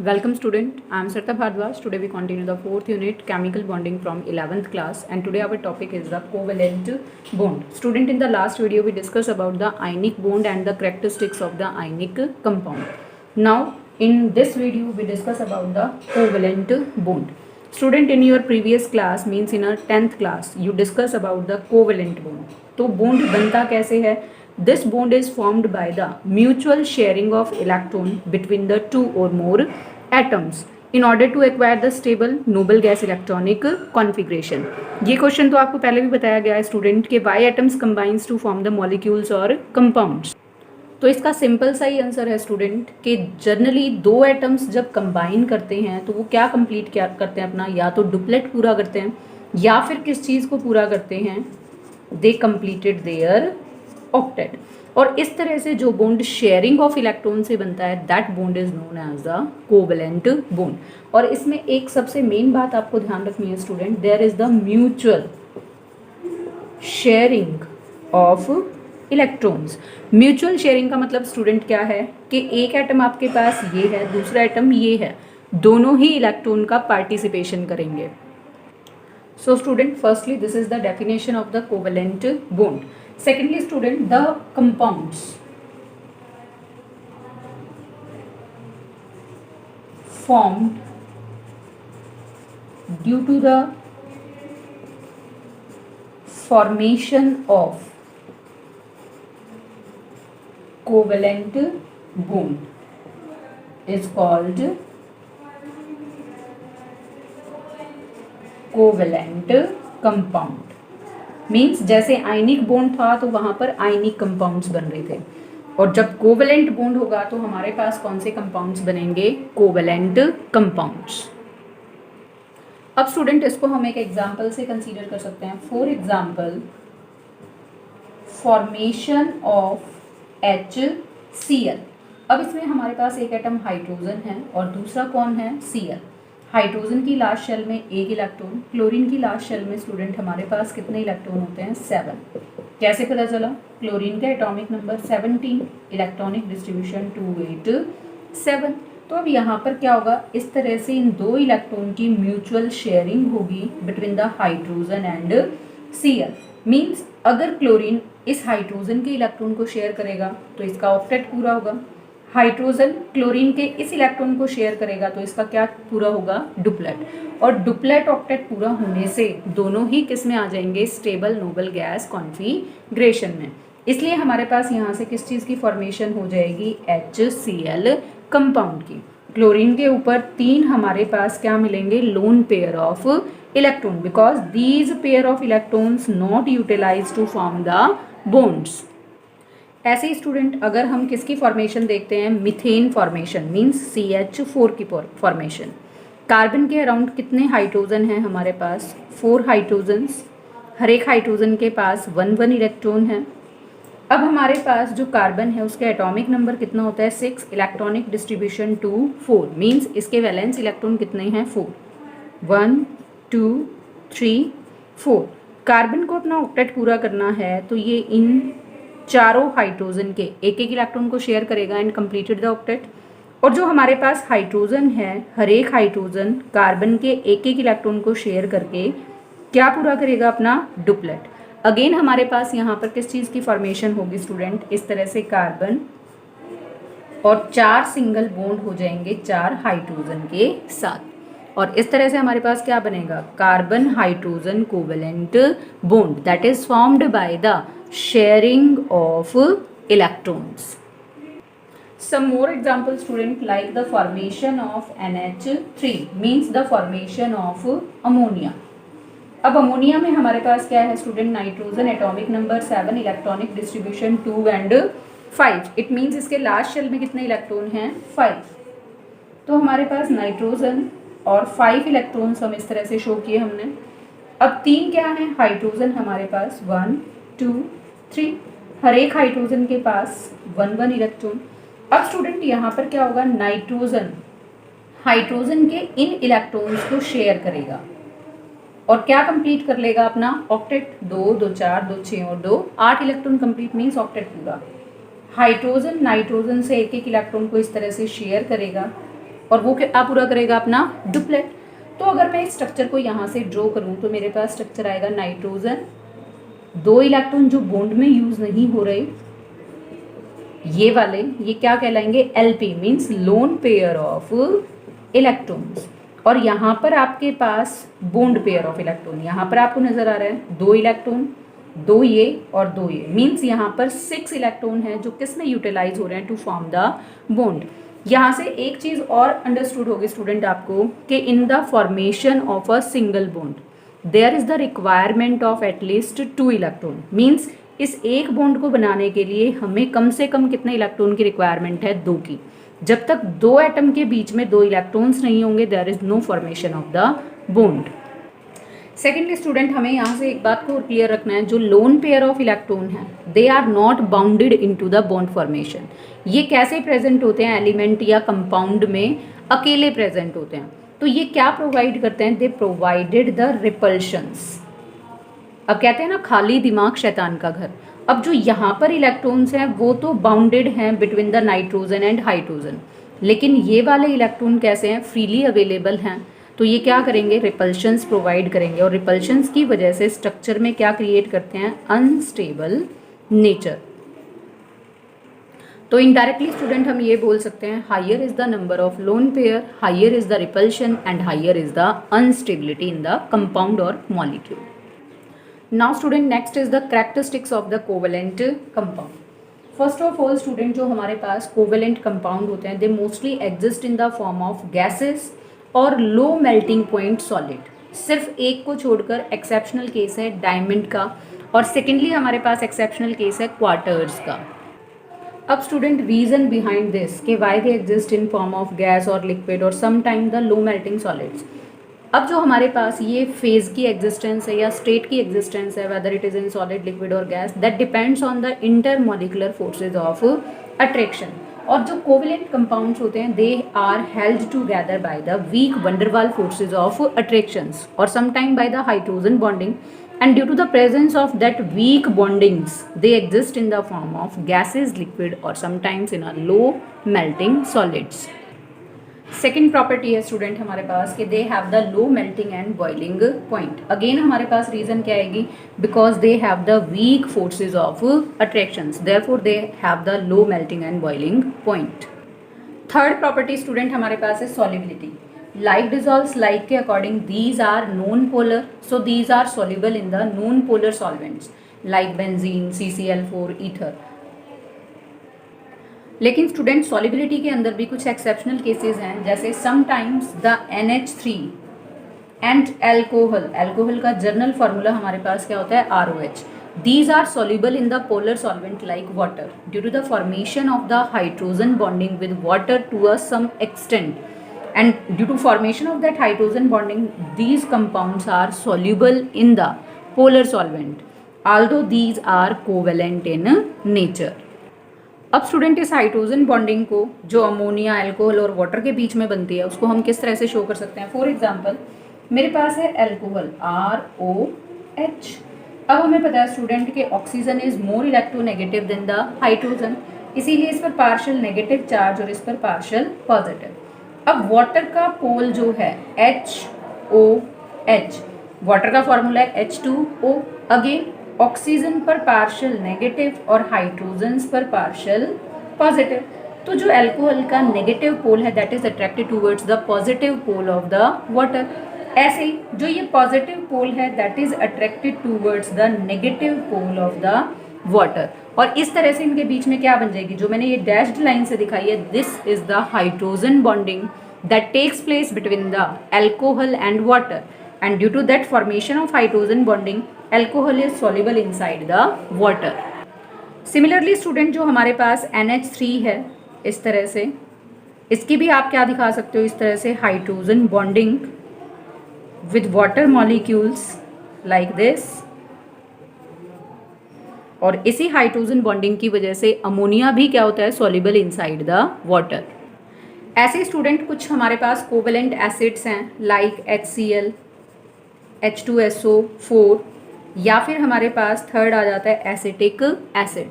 Welcome student, I am Sarita Bhardwaj. Today we continue the 4th unit chemical bonding from 11th class and today our topic is the covalent bond. Student, in the last video we discussed about the ionic bond and the characteristics of the ionic compound. Now in this video we discuss about the covalent bond. Student, in your previous class means in our 10th class you discuss about the covalent bond. तो bond बनता कैसे है? This bond is formed by the mutual sharing of electron between the two or more atoms in order to acquire the stable noble gas electronic configuration. ये question तो आपको पहले भी बताया गया है स्टूडेंट के why atoms combines to form the molecules और compounds. तो इसका सिंपल सा ही आंसर है स्टूडेंट कि जनरली दो एटम्स जब कंबाइन करते हैं तो वो क्या कंप्लीट क्या करते हैं अपना, या तो डुप्लेट पूरा करते हैं या फिर किस चीज़ को पूरा करते हैं, दे कंप्लीटेड देयर ऑक्टेट. और इस तरह से जो बॉन्ड शेयरिंग ऑफ इलेक्ट्रॉन से बनता है that bond is known as the covalent bond. और इसमें एक सबसे मेन बात आपको ध्यान रखनी है student, there is the mutual sharing of electrons. Mutual sharing का मतलब स्टूडेंट क्या है कि एक एटम आपके पास ये है, दूसरा एटम ये है, दोनों ही इलेक्ट्रॉन का पार्टिसिपेशन करेंगे. So student, firstly this is the definition of the covalent bond. Secondly student, the compounds formed due to the formation of covalent bond is called covalent compound. Means जैसे ionic bond था तो वहाँ पर ionic compounds बन रहे थे, और जब कोवेलेंट बॉन्ड होगा तो हमारे पास कौन से कंपाउंड्स बनेंगे, कोवेलेंट कंपाउंड्स. अब स्टूडेंट इसको हम एक एग्जांपल से कंसीडर कर सकते हैं. For example formation of HCl. अब इसमें हमारे पास एक एटम हाइड्रोजन है और दूसरा कौन है, Cl. हाइड्रोजन की लास्ट शेल में एक इलेक्ट्रॉन, क्लोरीन की लास्ट शेल में स्टूडेंट हमारे पास कितने इलेक्ट्रॉन होते हैं, 7. कैसे पता चला, क्लोरीन का एटॉमिक नंबर 17, इलेक्ट्रॉनिक डिस्ट्रीब्यूशन 287. तो अब यहाँ पर क्या होगा, इस तरह से इन दो इलेक्ट्रॉन की म्यूचुअल शेयरिंग होगी between the hydrogen and Cl. Means अगर क्लोरीन इस हाइड्रोजन के इलेक्ट्रॉन को शेयर करेगा तो इसका ऑक्टेट पूरा होगा, हाइड्रोजन क्लोरीन के इस इलेक्ट्रॉन को शेयर करेगा तो इसका क्या पूरा होगा, डुप्लेट. और डुप्लेट ऑक्टेट पूरा होने से दोनों ही किस में आ जाएंगे, स्टेबल नोबल गैस कॉन्फिगरेशन में. इसलिए हमारे पास यहाँ से किस चीज़ की फॉर्मेशन हो जाएगी, HCl कंपाउंड की. क्लोरीन के ऊपर 3 हमारे पास क्या मिलेंगे, lone pair of electron, because these pair of electrons not utilize to form the bonds. ऐसे ही स्टूडेंट अगर हम किसकी फॉर्मेशन देखते हैं, मीथेन फॉर्मेशन मींस CH4 की फॉर्मेशन. कार्बन के अराउंड कितने हाइड्रोजन हैं हमारे पास, 4 हाइड्रोजन्स. हर एक हाइड्रोजन के पास 1 इलेक्ट्रॉन है. अब हमारे पास जो कार्बन है उसके एटॉमिक नंबर कितना होता है, 6, इलेक्ट्रॉनिक डिस्ट्रीब्यूशन 2 4. मींस इसके वैलेंस इलेक्ट्रॉन कितने हैं, 4, 1 2 3 4. कार्बन को अपना ऑक्टेट पूरा करना है तो ये इन चारों हाइड्रोजन के एक एक इलेक्ट्रॉन को शेयर करेगा एंड कंप्लीटेड द ऑक्टेट. और जो हमारे पास हाइड्रोजन है, हर एक हाइड्रोजन कार्बन के एक एक इलेक्ट्रॉन को शेयर करके क्या पूरा करेगा, अपना डुप्लेट. अगेन हमारे पास यहाँ पर किस चीज़ की फॉर्मेशन होगी स्टूडेंट, इस तरह से कार्बन और 4 सिंगल बॉन्ड हो जाएंगे 4 हाइड्रोजन के साथ, और इस तरह से हमारे पास क्या बनेगा, carbon hydrogen covalent bond that is formed by the sharing of electrons. Some more examples student, like the formation of NH3 means the formation of ammonia. अब अमोनिया में हमारे पास क्या है student, nitrogen atomic number 7, electronic distribution 2 and 5. It means इसके last shell में कितने electron हैं, 5. तो हमारे पास नाइट्रोजन और 5 इलेक्ट्रॉन्स हम इस तरह से शो किए हमने. अब 3 क्या है, हाइड्रोजन हमारे पास 1 2 3, हर एक हाइड्रोजन के पास 1 इलेक्ट्रॉन. अब स्टूडेंट यहाँ पर क्या होगा, नाइट्रोजन हाइड्रोजन के इन इलेक्ट्रॉन्स को शेयर करेगा और क्या कंप्लीट कर लेगा अपना ऑक्टेट, 2 2 4 2 6 और 2 8 इलेक्ट्रॉन कंप्लीट मीन्स ऑक्टेट पूरा. हाइड्रोजन नाइट्रोजन से एक एक इलेक्ट्रॉन को इस तरह से शेयर करेगा और वो क्या पूरा करेगा अपना डुप्लेट। तो अगर मैं इस स्ट्रक्चर को यहाँ से ड्रॉ करूँ तो मेरे पास स्ट्रक्चर आएगा नाइट्रोजन, 2 इलेक्ट्रॉन जो बॉन्ड में यूज नहीं हो रहे, ये वाले, ये क्या कहलाएंगे, LP means lone pair of electrons. और यहाँ पर आपके पास बॉन्ड पेयर ऑफ इलेक्ट्रॉन, यहाँ पर आपको नजर आ रहा है 2 इलेक्ट्रॉन, 2 ये और 2 ये, मीन्स यहाँ पर 6 इलेक्ट्रॉन है जो किस में यूटिलाइज हो रहे हैं टू फॉर्म द बॉन्ड। यहाँ से एक चीज और अंडरस्टूड होगी स्टूडेंट आपको कि in the formation of a single bond there is the requirement of at least 2 electron, means इस एक बॉन्ड को बनाने के लिए हमें कम से कम कितने इलेक्ट्रॉन की रिक्वायरमेंट है, 2 की। जब तक 2 एटम के बीच में 2 इलेक्ट्रॉन्स नहीं होंगे there is no formation of the bond. Secondly student हमें यहाँ से एक बात को क्लियर रखना है, जो लोन पेयर ऑफ इलेक्ट्रॉन है they are not bounded into the bond formation. ये कैसे प्रेजेंट होते हैं, एलिमेंट या कंपाउंड में अकेले प्रेजेंट होते हैं। तो ये क्या प्रोवाइड करते हैं, दे प्रोवाइडेड द रिपल्शंस। अब कहते हैं ना खाली दिमाग शैतान का घर। अब जो यहाँ पर इलेक्ट्रॉन्स हैं वो तो बाउंडेड हैं between the nitrogen and hydrogen, लेकिन ये वाले इलेक्ट्रॉन कैसे हैं, फ्रीली अवेलेबल हैं। तो ये क्या करेंगे, रिपल्शंस प्रोवाइड करेंगे, और रिपल्शंस की वजह से स्ट्रक्चर में क्या क्रिएट करते हैं, अनस्टेबल नेचर। तो इनडायरेक्टली स्टूडेंट हम ये बोल सकते हैं higher is the number of lone pair, higher is the repulsion and higher is the unstability in the compound और molecule. Now student next is the characteristics of the covalent compound. First of all student जो हमारे पास covalent compound होते हैं they mostly exist in the form of gases और low melting point solid. सिर्फ एक को छोड़कर एक्सेप्शनल केस है डायमंड का, और सेकेंडली हमारे पास एक्सेप्शनल केस है क्वार्टर्स का। अब स्टूडेंट रीजन बिहाइंड दिस कि why they exist in form of gas और लिक्विड और sometime the low melting solids. अब जो हमारे पास ये फेज की एग्जिस्टेंस है या स्टेट की एग्जिस्टेंस है, whether it is in solid, liquid और gas, that depends on the intermolecular forces of attraction. और जो कोवेलेंट कंपाउंड्स होते हैं they are held together by the weak van der Waals forces of attractions और sometime by the hydrogen bonding, and due to the presence of that weak bondings they exist in the form of gases, liquid or sometimes in a low melting solids. Second property है student हमारे पास कि they have the low melting and boiling point. Again हमारे पास reason क्या आएगी, because they have the week forces of attractions, therefore they have the low melting and boiling point. Third property student हमारे पास है solubility. Like dissolves like के according these are non polar, so these are soluble in the non polar solvents like benzene, CCl4, ether। लेकिन student solubility के अंदर भी कुछ exceptional cases हैं, जैसे sometimes the NH3 and alcohol, alcohol का journal formula हमारे पास क्या होता है ROH। These are soluble in the polar solvent like water due to the formation of the hydrogen bonding with water to a some extent, and due to formation of that hydrogen bonding these compounds are soluble in the polar solvent although these are covalent in nature। अब student इस hydrogen bonding को जो ammonia, alcohol और water के बीच में बनती है उसको हम किस तरह से शो कर सकते हैं। फॉर एग्जांपल मेरे पास है अल्कोहल ROH। अब हमें पता है स्टूडेंट कि oxygen is more electronegative than the hydrogen, इसीलिए इस पर पार्शियल नेगेटिव चार्ज और इस पर पार्शियल पॉजिटिव। अब वाटर का पोल जो है HOH, वाटर का फॉर्मूला है H2O। अगेन ऑक्सीजन पर पार्शियल नेगेटिव और हाइड्रोजन पर पार्शियल पॉजिटिव। तो जो अल्कोहल का नेगेटिव पोल है that is attracted towards the positive pole of the water. ऐसे ही जो ये पॉजिटिव पोल है that is attracted towards the negative pole of the water. और इस तरह से इनके बीच में क्या बन जाएगी, जो मैंने ये डैश्ड लाइन से दिखाई है, this is the hydrogen bonding that takes place between the alcohol and water, and due to that formation of hydrogen bonding alcohol is soluble inside the water। Similarly student जो हमारे पास NH3 है इस तरह से, इसकी भी आप क्या दिखा सकते हो, इस तरह से hydrogen bonding with water molecules like this, और इसी हाइड्रोजन बॉन्डिंग की वजह से अमोनिया भी क्या होता है, soluble inside the water। ऐसे स्टूडेंट कुछ हमारे पास कोवेलेंट एसिड्स हैं लाइक HCl, H2SO4, या फिर हमारे पास थर्ड आ जाता है acetic acid.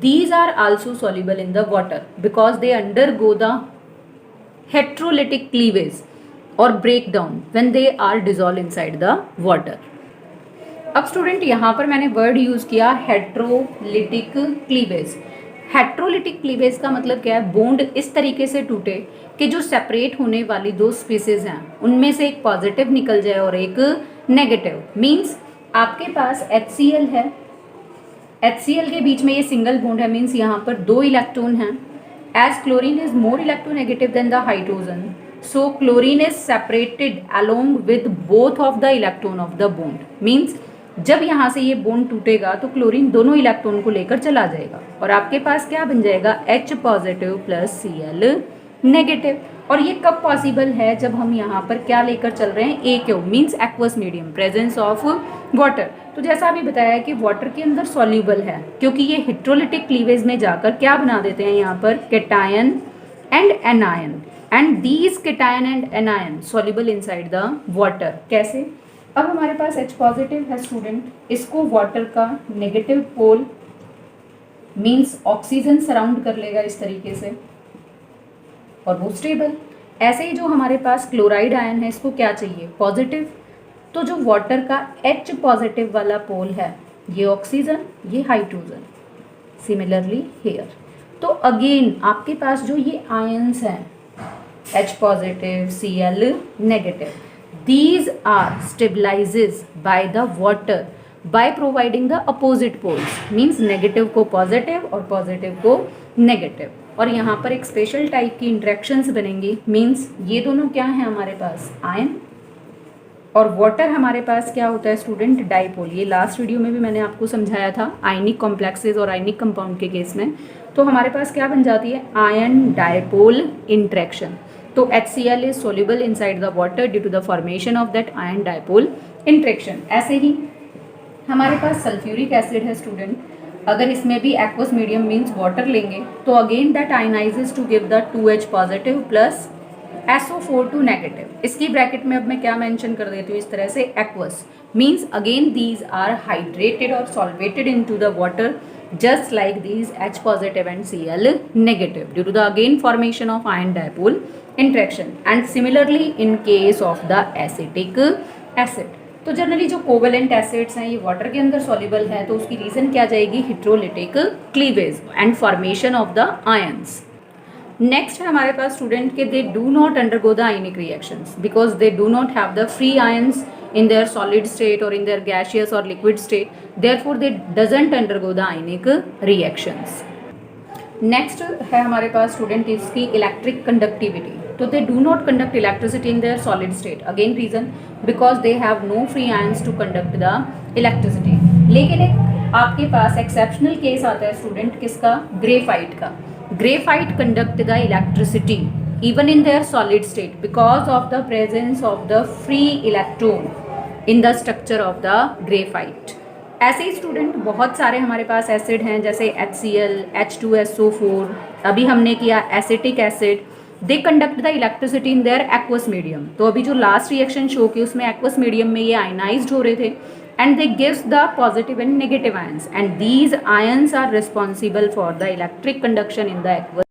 These are also soluble in the water because they undergo the heterolytic cleavage or breakdown when they are dissolved inside the water. अब स्टूडेंट यहाँ पर मैंने वर्ड यूज़ किया हेट्रोलिटिक क्लीवेज। हेट्रोलिटिक क्लीवेज का मतलब क्या है? Bond इस तरीके से टूटे कि जो सेपरेट होने वाली दो स्पीसीज हैं उनमें से एक पॉजिटिव निकल जाए और एक नेगेटिव। मीन्स आपके पास HCl है, HCl के बीच में ये सिंगल बॉन्ड है, मीन्स यहाँ पर 2 इलेक्ट्रॉन हैं। As chlorine is more electronegative than the hydrogen, so chlorine is separated along with both of the electron of the bond. Means जब यहाँ से ये बॉन्ड टूटेगा तो क्लोरीन दोनों इलेक्ट्रॉन को लेकर चला जाएगा और आपके पास क्या बन जाएगा? H positive plus Cl negative. और ये कब पॉसिबल है? जब हम यहाँ पर क्या लेकर चल रहे हैं? AQ means aqueous medium, presence of water. तो जैसा अभी बताया कि वाटर के अंदर सॉल्यूबल है, क्योंकि ये हेट्रोलिटिक क्लीवेज में जाकर क्या बना देते हैं यहाँ पर? Cation and anion, and these cation and anion soluble inside the water. कैसे? अब हमारे पास H पॉजिटिव है स्टूडेंट, इसको वाटर का negative pole means oxygen surround कर लेगा इस तरीके से और वो स्टेबल। ऐसे ही जो हमारे पास क्लोराइड आयन है इसको क्या चाहिए? पॉजिटिव। तो जो वाटर का H पॉजिटिव वाला पोल है ये ऑक्सीजन, ये हाइड्रोजन। Similarly here. तो अगेन आपके पास जो ये आयंस हैं H positive Cl negative, these are stabilizes by the water by providing the opposite poles, means negative को पॉजिटिव और पॉजिटिव को नेगेटिव। और यहाँ पर एक स्पेशल टाइप की इंटरेक्शंस बनेंगी, मीन्स ये दोनों क्या है हमारे पास? आयन। और वाटर हमारे पास क्या होता है स्टूडेंट? डाइपोल। ये लास्ट वीडियो में भी मैंने आपको समझाया था आयनिक कॉम्प्लेक्सेस और आयनिक कंपाउंड के केस में। तो हमारे पास क्या बन जाती है? Ion dipole interaction. तो HCl is soluble inside the water due to the formation of that ion dipole interaction। ऐसे ही हमारे पास सल्फ्यूरिक एसिड है स्टूडेंट, अगर इसमें भी एक्वस मीडियम मीन्स वाटर लेंगे तो again that ionises to give the 2H positive plus SO4 negative. इसकी ब्रैकेट में अब मैं क्या मेंशन कर देती हूँ इस तरह से? Aqueous means again these are hydrated और solvated into the water just like these H positive and Cl negative due to the again formation of ion dipole interaction, and similarly in case of the acetic acid। तो generally जो covalent acids हैं ये water के अंदर soluble है, तो उसकी reason क्या जाएगी? Heterolytic cleavage and formation of the ions. Next है हमारे पास स्टूडेंट के दे do not undergo the ionic reactions because they do not have the free ions in their solid state or in their gaseous or liquid state, therefore they doesn't undergo the ionic reactions। Next है हमारे पास student इसकी electric conductivity. तो they do not conduct electricity in their solid state, again reason because they have no free ions to conduct the electricity. लेकिन एक आपके पास exceptional case आता है स्टूडेंट किसका? ग्रेफाइट का। Graphite conduct the electricity even in their solid state because of the presence of the free electron in the structure of the graphite। ऐसे ही student बहुत सारे हमारे पास एसिड हैं जैसे HCl, H2SO4, अभी हमने किया acetic acid. They conduct the electricity in there aqueous medium. तो अभी जो लास्ट रिएक्शन शो की उसमें एक्वस मीडियम में ये आयनाइज्ड हो रहे थे and they gives the positive and negative ions and these ions are responsible for the electric conduction in the aqueous